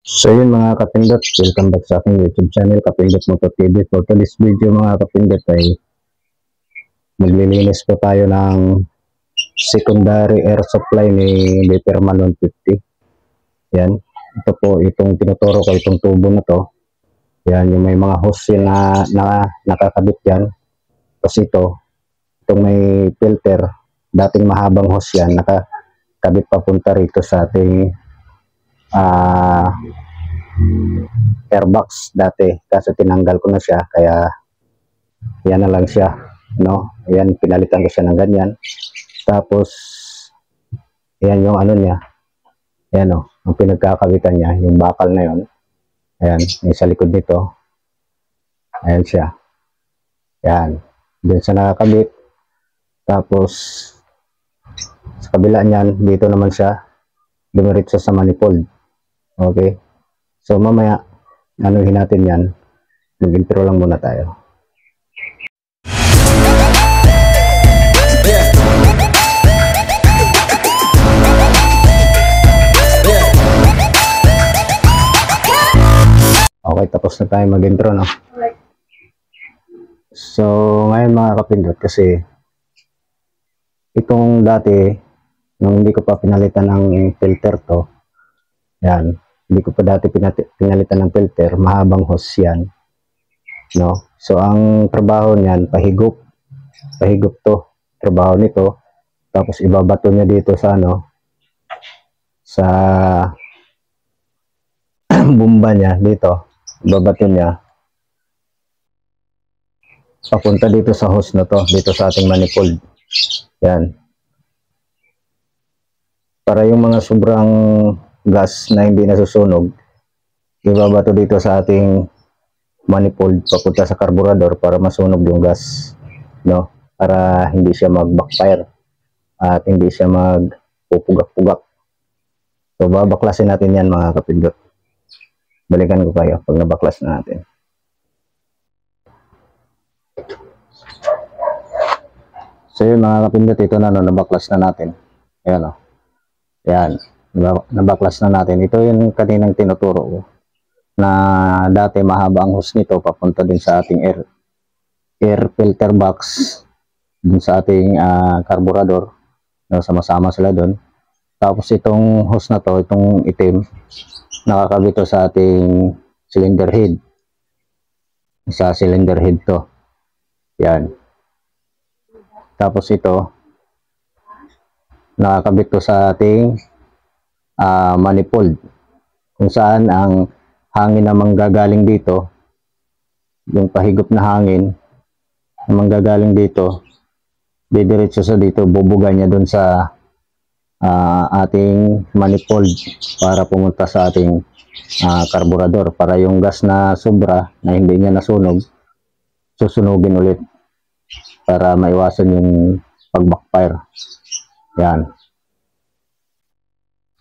So yun mga kapindot, welcome back sa aking YouTube channel, Kapindot Moto TV. For today's video mga kapindot ay maglilinis po tayo ng secondary air supply ni Literman 150. Yan, ito po itong tinuturo ko, itong tubo na to. Yan, yung may mga hose na nakakabit yan. Tapos itong may filter, dating mahabang hose yan, nakakabit papunta rito sa ating airbox dati, kaso tinanggal ko na siya, kaya yan na lang siya, no? Ayan, pinalitan ko siya ng ganyan. Tapos ayan yung ano niya, ayan o, ang pinagkakabitan niya, yung bakal na yon. Ayan, yung sa likod nito, ayan siya, ayan, dun sa nakakabit. Tapos sa kabila niyan, dito naman siya dumiretso sa manifold. Okay, so mamaya anuhin natin yan, mag-intro lang muna tayo. Okay, tapos na tayo mag-intro, no? So ngayon mga kapindot, kasi itong dati nung hindi ko pa pinalitan ng filter to, yan, hindi ko pa dati pinalitan ng filter, mahabang hose yan, no? So ang trabaho niyan, pahigop to, trabaho nito. Tapos ibabato niya dito sa ano, sa bumba niya dito, ibabato niya papunta dito sa hose na to, dito sa ating manifold. Yan, para yung mga sobrang gas na hindi nasusunog, ibabato dito sa ating manifold papunta sa carburetor para masunog yung gas, no? Para hindi siya mag-backfire at hindi siya magpupugak-pugak. So babaklasin natin yan mga kapindot. Balikan ko kayo pag nabaklas na natin. So yun mga kapindot, ito na, no, nabaklas na natin. Ayan o. Ayan, nabaklas na natin. Ito yung kaninang tinuturo ko, na dati mahaba ang hose nito papunta din sa ating air filter box, dun sa ating carburetor, no, sama-sama sila dun. Tapos itong hose na to, itong itim, nakakabit to sa ating cylinder head. Sa cylinder head to. Yan. Tapos ito, nakakabit to sa ating manifold, kung saan ang hangin na manggagaling dito, yung pahigop na hangin na manggagaling dito, didiretso sa dito, bubuga niya dun sa ating manifold para pumunta sa ating carburetor, para yung gas na sobra na hindi niya nasunog, susunugin ulit para maiwasan yung pag-backfire. Yan.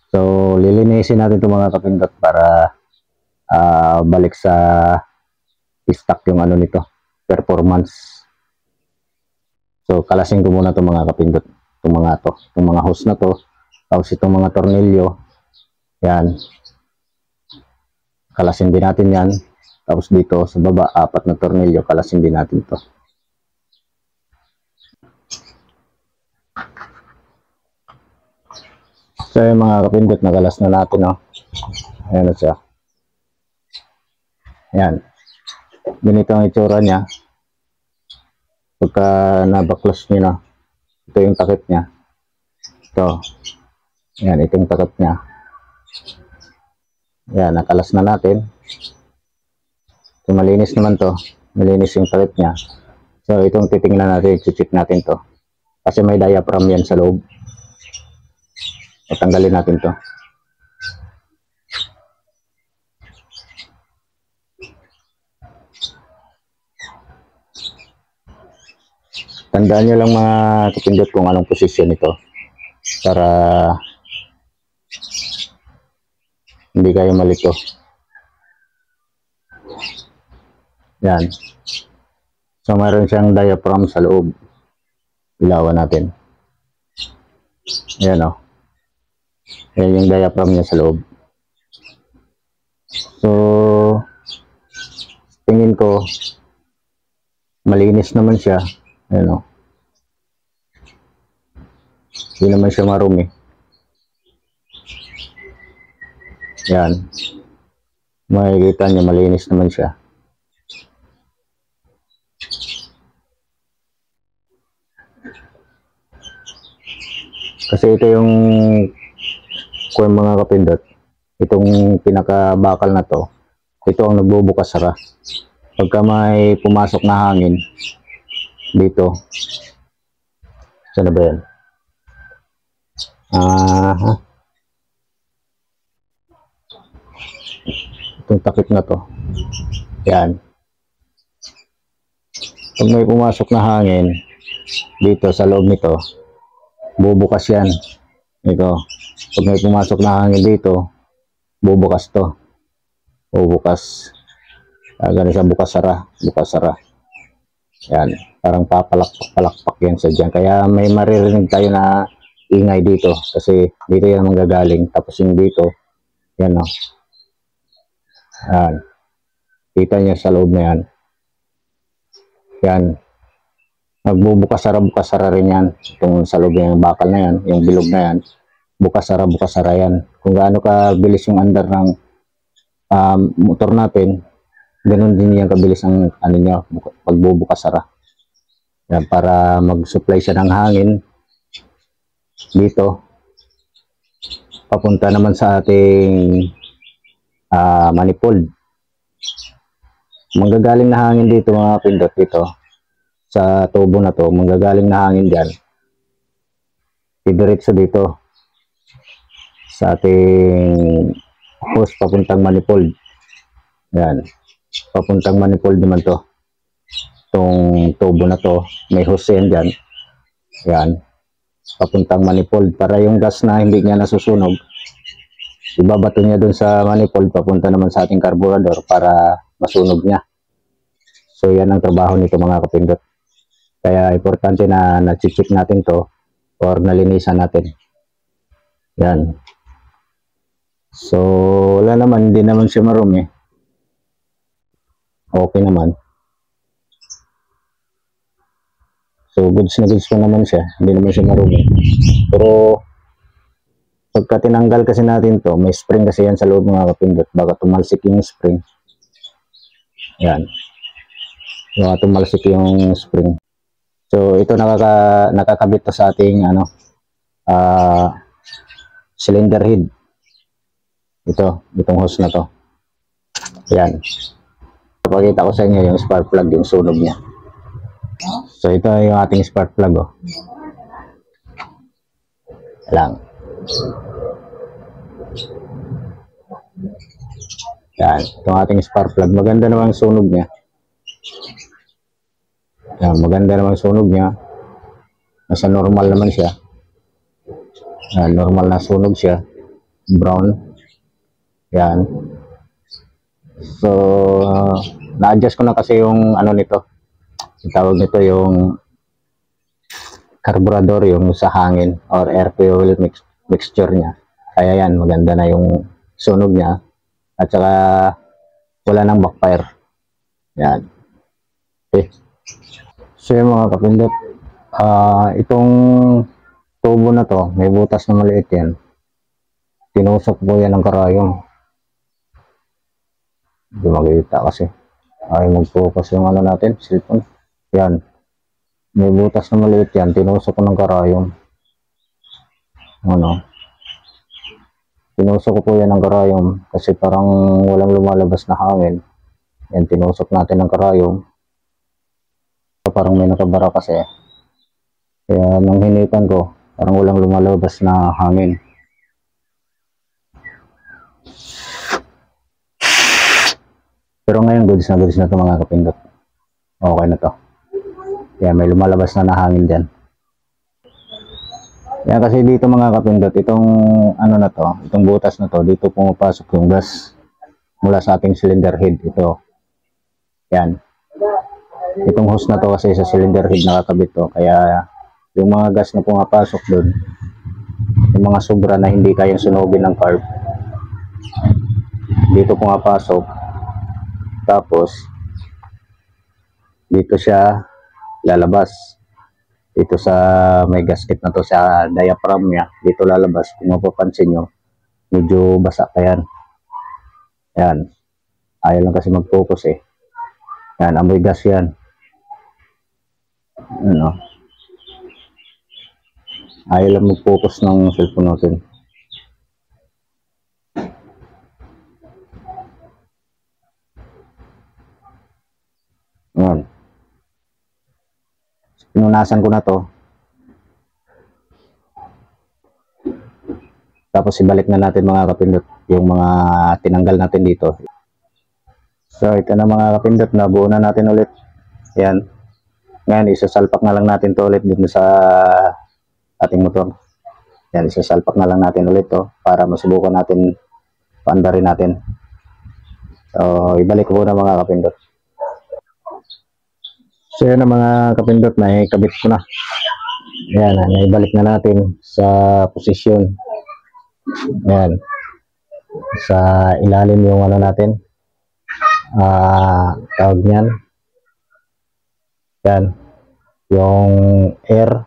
So lilinisin natin itong mga kapindot para balik sa stock yung ano nito, performance. So kalasin ko muna itong mga kapindot, itong mga hose na to. Tapos itong mga tornilyo, yan, kalasin din natin yan. Tapos dito sa baba, 4 na tornilyo, kalasin din natin to. So yung mga kapindot, nakalas na natin, no? Ayan na siya. Ayan, ganito ang itsura niya pagka nabaklas nyo na. Ito yung takip niya, ito. Ayan, ito yung takip niya. Ayan, nakalas na natin. So malinis naman to, malinis yung takip niya. So itong titingnan natin, i-check natin to, kasi may diaphragm yan sa loob. Tanggalin natin to. Tandaan nyo lang mga kapindot kung anong posisyon ito, para hindi kayo malito. Yan. So mayroon siyang diaphragm sa loob. Ilawan natin. Ayan o. Ayan yung diaphragm niya sa loob. ko, malinis naman siya. Ayan o. Hindi naman siya marumi. Yan. Makikita niyo, malinis naman siya. Kasi ito yung kung mga kapindot, itong pinakabakal na to, ito ang nagbubukas sara. Pagka may pumasok na hangin dito, saan na ba yan? Itong takip na to, yan. Pag may pumasok na hangin dito sa loob nito, bubukas yan. Ito, pag may pumasok na hangin dito, bubukas to. Bubukas. Ganun siya, bukas sara. Yan, parang papalakpak yan sa dyan. Kaya may maririnig tayo na ingay dito. Kasi dito yan manggagaling. Tapos yung dito, yan o. Yan. Kita niya sa loob na yan. Yan. Magbubukas sara rin yan. Itong sa loob yung bakal na yan, yung bilog na yan. Bukas sara yan. Kung gaano ka bilis yung andar ng motor natin, ganun din yung kabilis ang ano niya, pagbubukas sara. Yan, para mag-supply siya ng hangin dito. Papunta naman sa ating manifold. Manggagaling na hangin dito mga pindot dito. Sa tubo na to, manggagaling na hangin dyan. Didiretso dito sa ating hose papuntang manifold. Yan. Papuntang manifold naman to. Itong tubo na to, may hose yan dyan. Yan. Papuntang manifold para yung gas na hindi niya nasusunog, ibabato niya dun sa manifold, papunta naman sa ating carburetor para masunog niya. So yan ang trabaho nito mga kapindot. Kaya importante na na-check natin to or nalinisan natin. Yan. So wala naman, hindi naman siya marumi. Okay naman. So goods na goods pa naman siya, hindi naman siya marumi. Pero pagka tinanggal kasi natin to, may spring kasi yan sa loob mga kapindot. Baka tumalsik yung spring. Yan. Baka tumalsik yung spring. So ito nakakabit to sa ating cylinder head. Itong hose na to. Yan. Papakita ko sa inyo yung spark plug, yung sunog niya. So ito yung ating spark plug oh. Lang. Yan, itong ating spark plug. Maganda naman ang sunog niya. Yan, maganda naman ang sunog niya. Nasa normal naman siya. Yan, normal na sunog siya. Brown. Yan. So, na-adjust ko na kasi yung ano nito. Yung tawag nito yung carburetor, yung sa hangin or air fuel mixture niya. Kaya yan, maganda na yung sunog niya. At saka wala nang backfire. Yan. Okay. So yung mga kapindot, itong tubo na to, may butas na maliit yan. Tinusok po yan ng karayong. Hindi makikita kasi. Ay mag-focus yung ano natin, cellphone. Yan. May butas na maliit yan, tinusok ko ng karayong. Tinusok ko po yan ng karayong kasi parang walang lumalabas na hangin. Yan, tinusok natin ng karayong. Parang may nakabara kasi. Kaya nung hinipan ko, parang walang lumalabas na hangin. Pero ngayon goods na ito mga kapindot. Okay na to. Yan, may lumalabas na hangin dyan. Yan kasi dito mga kapindot, itong ano na to, itong butas na to, dito pumapasok yung gas mula sa ating cylinder head. Ito. Yan. Itong hose na to kasi sa cylinder head nakakabit to. Kaya yung mga gas na pumapasok doon, yung mga sobra na hindi kayang sunugin ng carb, dito pumapasok. Tapos dito siya lalabas. Dito sa may gasket na to, sa diaphragm niya, dito lalabas. Kung mapapansin nyo, medyo basa pa yan. Yan. Ayaw lang kasi mag-focus eh. Yan, amoy gas yan. Ano? Ayaw lang mag-focus ng cellphone natin. Yan. Pinunasan ko na to. Tapos ibalik na natin mga kapindot yung mga tinanggal natin dito. So ito na mga kapindot, nabuo na natin ulit. Yan. Ngayon isasalpak na lang natin to ulit dito sa ating motor. Yan, isasalpak na lang natin ulit to para masubukan natin, paandarin natin. So ibalik ko na mga kapindot. So yun na mga kapindot, naikabit ko na. Yan, naibalik na natin sa posisyon. Yan. Sa ilalim yung ano natin. Tawag niyan. Yan. Yung air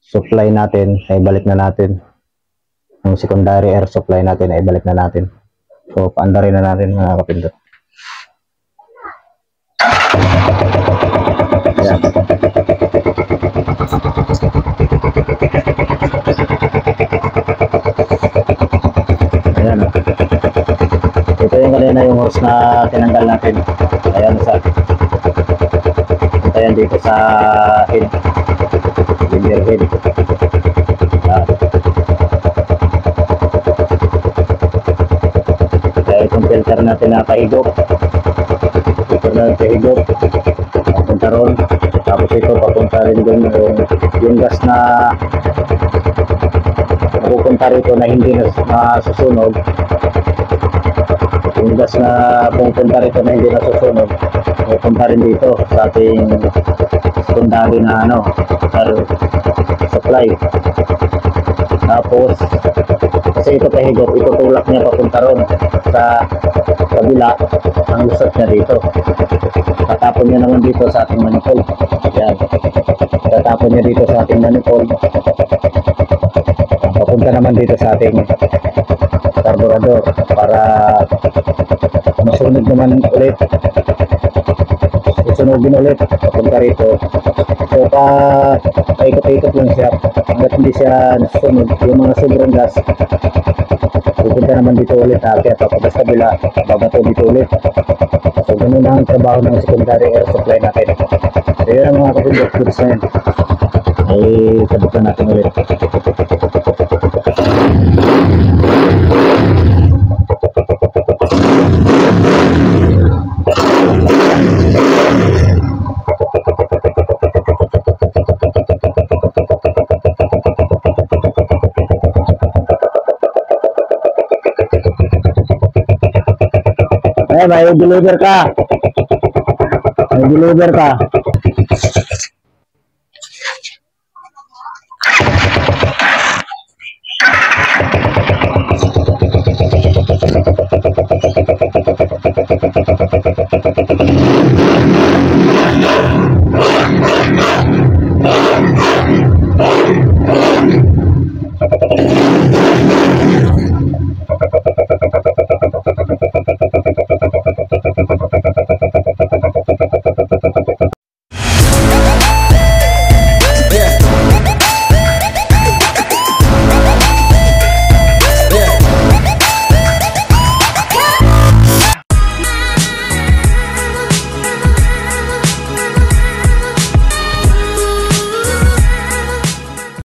supply natin, naibalik na natin. Yung secondary air supply natin, naibalik na natin. So, paandarin na natin mga kapindot. Ayan. Ayan. Ito yung kanina yung hose na tinanggal natin. Ayan sa. Ito yan dito sa head. Ginger head. Ayan. Kaya itong filter natin na pahigop. Filter na pahigop. Papunta ron. Tapos ito papunta rin dun yung gas na pupunta rito na hindi na masusunog. Yung gas na pupunta rito na hindi nasusunog, pupunta rin dito sa ating secondary na ano, supply. Tapos kasi ito kahigop, itutulak niya papunta ron sa kabila, ang lusot niya dito. Tatapon niya naman dito sa ating manifold. Yan. Tatapon niya dito sa ating manifold. Papunta naman dito sa ating carburetor para masunog naman ulit. Susunugin ulit. Papunta rito. So paikot-ikot lang siya. Hanggat hindi siya nasusunog, yung mga sobrang gas, pupunta naman dito ulit. Kaya papunta sa kabila, babato dito ulit. So ganun ang trabaho ng secondary air supply natin. So yun ang mga kapindot, goods na yun. Ay kabit na natin ulit. May deliver ka. May deliver ka.